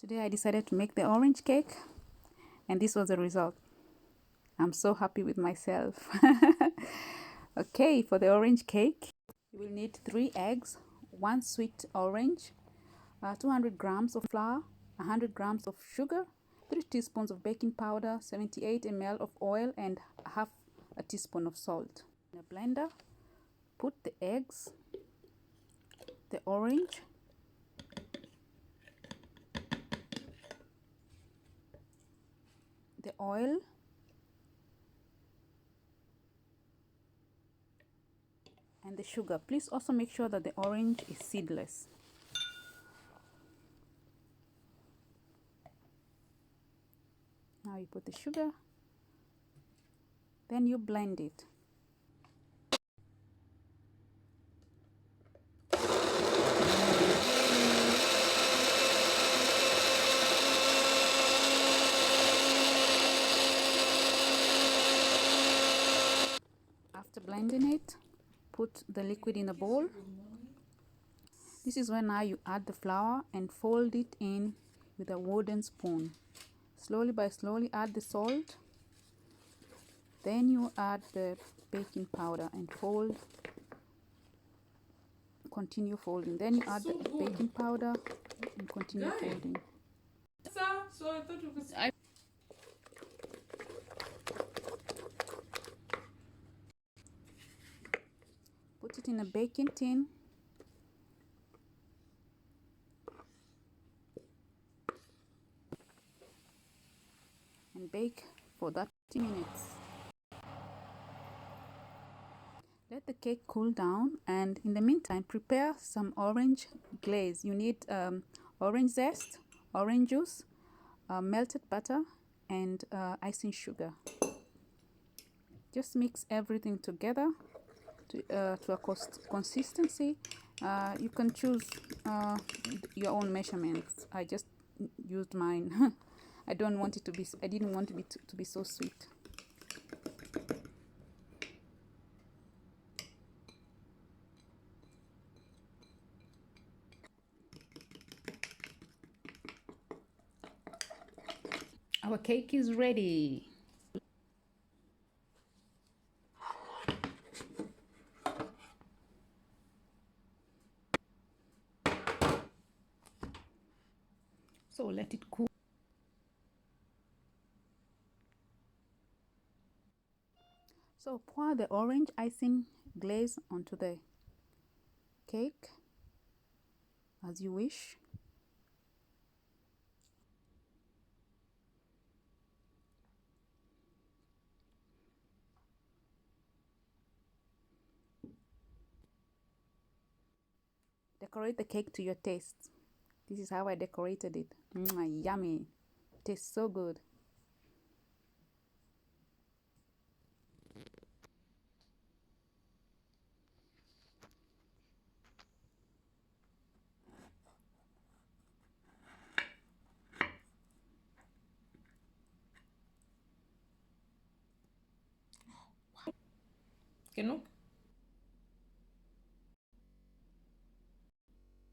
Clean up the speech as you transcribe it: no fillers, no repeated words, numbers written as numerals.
Today I decided to make the orange cake, and this was the result. I'm so happy with myself. Okay, for the orange cake, you will need 3 eggs, 1 sweet orange, 200 grams of flour, 100 grams of sugar, 3 teaspoons of baking powder, 78 ml of oil, and half a teaspoon of salt. In a blender, put the eggs, the orange, the oil, and the sugar. Please also make sure that the orange is seedless. Now you put the sugar, then you blend it. After blending it, put the liquid in a bowl. This is when now you add the flour and fold it in with a wooden spoon. Slowly add the salt. Then you add the baking powder and fold. Continue folding. Then you add the baking powder and continue folding. So I thought it was. Put it in a baking tin. And bake for 30 minutes. Let the cake cool down, and in the meantime prepare some orange glaze. You need orange zest, orange juice, melted butter, and icing sugar. Just mix everything together to a consistency. You can choose your own measurements. I just used mine. I didn't want it to be so sweet. Our cake is ready. So let it cool. So pour the orange icing glaze onto the cake as you wish. Decorate the cake to your taste. This is how I decorated it. Yummy. Tastes so good. Genug?